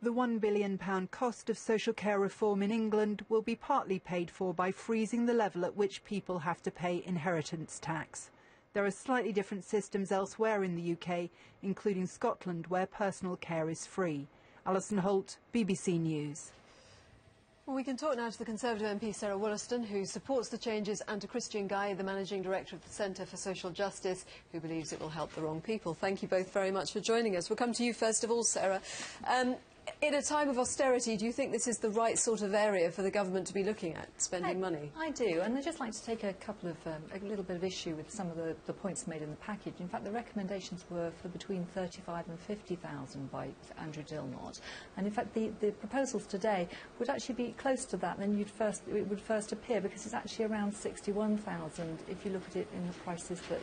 The £1 billion cost of social care reform in England will be partly paid for by freezing the level at which people have to pay inheritance tax. There are slightly different systems elsewhere in the UK, including Scotland, where personal care is free. Alison Holt, BBC News. Well, we can talk now to the Conservative MP Sarah Wollaston, who supports the changes, and to Christian Guy, the Managing Director of the Centre for Social Justice, who believes it will help the wrong people. Thank you both very much for joining us. We'll come to you first of all, Sarah. In a time of austerity, do you think this is the right sort of area for the government to be looking at, spending money? I do, and I'd just like to take a little bit of issue with some of the points made in the package. In fact, the recommendations were for between 35 and 50,000 by Andrew Dilnot, and in fact the proposals today would actually be close to that than it would first appear, because it's actually around 61,000 if you look at it in the prices that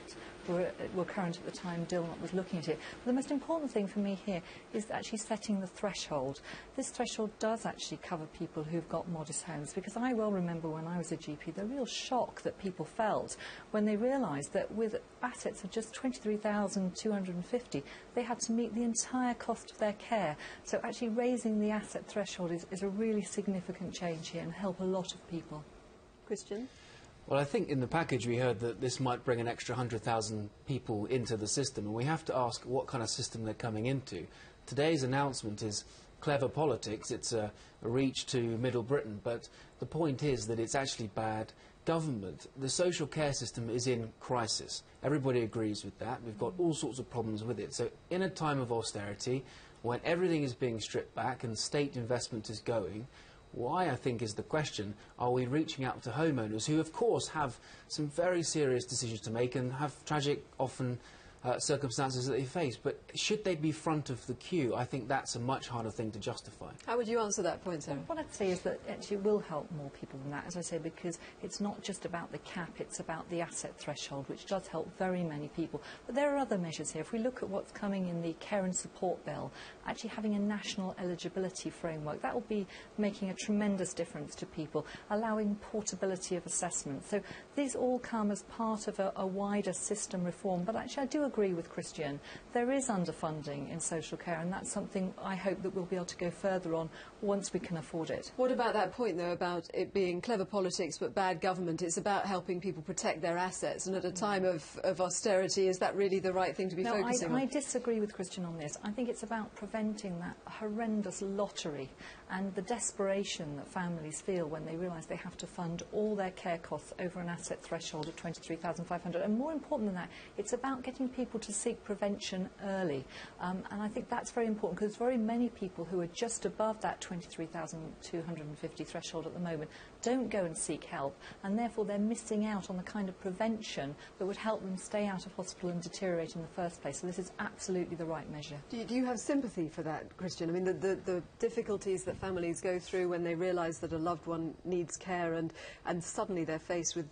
were current at the time Dilnot was looking at it. But the most important thing for me here is actually setting the threshold. This threshold does actually cover people who've got modest homes, because I well remember when I was a GP the real shock that people felt when they realised that with assets of just 23,250 they had to meet the entire cost of their care. So actually raising the asset threshold is a really significant change here and help a lot of people. Christian? Well, I think in the package we heard that this might bring an extra 100,000 people into the system, and we have to ask what kind of system they're coming into. Today's announcement is clever politics. It's a reach to Middle Britain, but the point is that it's actually bad government. The social care system is in crisis. Everybody agrees with that. We've got all sorts of problems with it. So in a time of austerity, when everything is being stripped back and state investment is going, why, I think, is the question, are we reaching out to homeowners who, of course, have some very serious decisions to make and have tragic, often, circumstances that they face, but should they be front of the queue? I think that's a much harder thing to justify. How would you answer that point, Sarah? What I'd say is that actually it will help more people than that, as I say, because it's not just about the cap, it's about the asset threshold, which does help very many people. But there are other measures here. If we look at what's coming in the Care and Support Bill, actually having a national eligibility framework, that will be making a tremendous difference to people, allowing portability of assessment. So these all come as part of a wider system reform, but actually I do agree with Christian. There is underfunding in social care, and that's something I hope that we'll be able to go further on once we can afford it. What about that point, though, about it being clever politics but bad government? It's about helping people protect their assets, and at a time of austerity, is that really the right thing to be focusing on? I disagree with Christian on this. I think it's about preventing that horrendous lottery and the desperation that families feel when they realise they have to fund all their care costs over an asset threshold of 23,500. And more important than that, it's about getting people to seek prevention early. And I think that's very important, because very many people who are just above that 23,250 threshold at the moment don't go and seek help, and therefore they're missing out on the kind of prevention that would help them stay out of hospital and deteriorate in the first place. So this is absolutely the right measure. Do you have sympathy for that, Christian? I mean, the difficulties that families go through when they realise that a loved one needs care, and suddenly they're faced with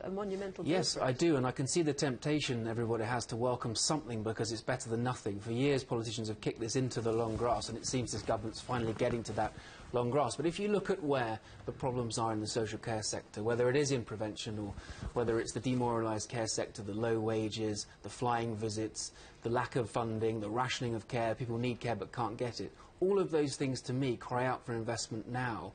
a monumental... Yes, I do, and I can see the temptation everybody has to welcome something because it's better than nothing. For years, politicians have kicked this into the long grass, and it seems this government's finally getting to that long grass. But if you look at where the problems are in the social care sector, whether it is in prevention or whether it's the demoralised care sector, the low wages, the flying visits, the lack of funding, the rationing of care, people need care but can't get it, all of those things to me cry out for investment now.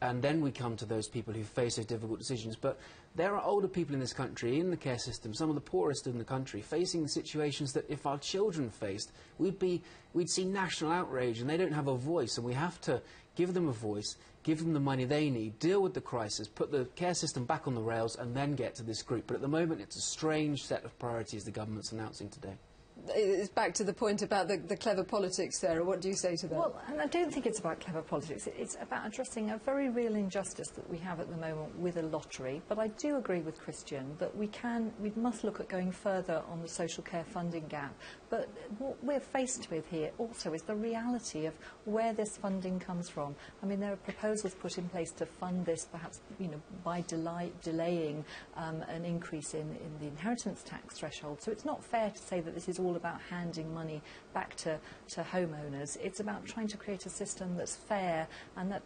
And then we come to those people who face those difficult decisions. But there are older people in this country, in the care system, some of the poorest in the country, facing situations that if our children faced, we'd see national outrage, and they don't have a voice, and we have to give them a voice, give them the money they need, deal with the crisis, put the care system back on the rails, and then get to this group. But at the moment, it's a strange set of priorities the government's announcing today. It's back to the point about the clever politics, Sarah. What do you say to that? Well, and I don't think it's about clever politics. It's about addressing a very real injustice that we have at the moment with a lottery. But I do agree with Christian that we must look at going further on the social care funding gap. But what we're faced with here also is the reality of where this funding comes from. I mean, there are proposals put in place to fund this, perhaps, by delaying an increase in the inheritance tax threshold. So it's not fair to say that this is all about handing money back to homeowners. It's about trying to create a system that's fair and that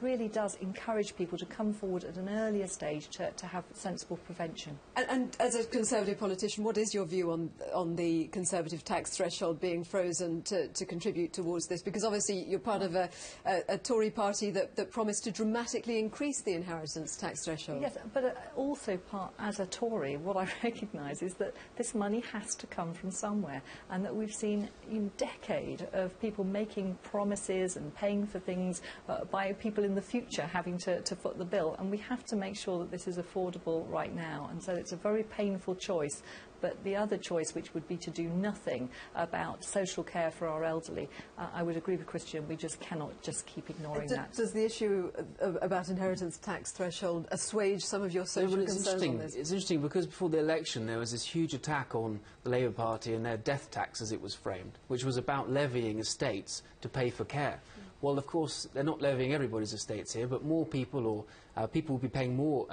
really does encourage people to come forward at an earlier stage to have sensible prevention. And as a Conservative politician, what is your view on the Conservative tax threshold being frozen to contribute towards this? Because obviously you're part of a Tory party that promised to dramatically increase the inheritance tax threshold. Yes, but also as a Tory, what I recognise is that this money has to come from somewhere, and that we've seen a decade of people making promises and paying for things by people in the future having to foot the bill, and we have to make sure that this is affordable right now. And so it's a very painful choice. But the other choice, which would be to do nothing about social care for our elderly, I would agree with Christian, we just cannot just keep ignoring that. Does the issue about inheritance tax threshold assuage some of your social concerns on this? It's interesting because before the election there was this huge attack on the Labour Party and their death tax, as it was framed, which was about levying estates to pay for care. Well, of course, they're not levying everybody's estates here, but more people people will be paying more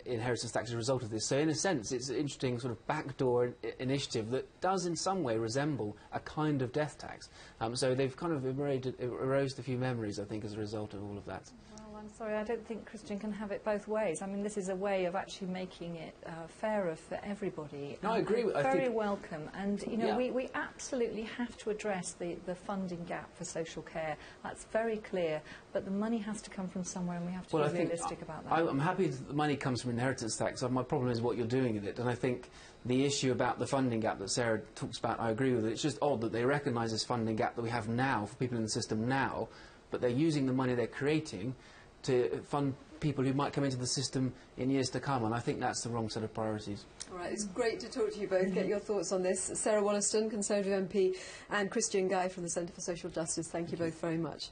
inheritance tax as a result of this. So, in a sense, it's an interesting sort of backdoor initiative that does in some way resemble a kind of death tax. So they've kind of erased a few memories, I think, as a result of all of that. Well, I'm sorry, I don't think Christian can have it both ways. I mean, this is a way of actually making it fairer for everybody. No, I agree. Very welcome. And, you know, yeah. we absolutely have to address the funding gap for social care. That's very clear. But the money has to come from somewhere, and we have to be realistic about that. I'm happy that the money comes from inheritance tax. My problem is what you're doing with it. And I think the issue about the funding gap that Sarah talks about, I agree with it. It's just odd that they recognise this funding gap that we have now for people in the system now, but they're using the money they're creating to fund people who might come into the system in years to come, and I think that's the wrong set of priorities. All right, it's great to talk to you both, get your thoughts on this. Sarah Wollaston, Conservative MP, and Christian Guy from the Centre for Social Justice, thank you both very much.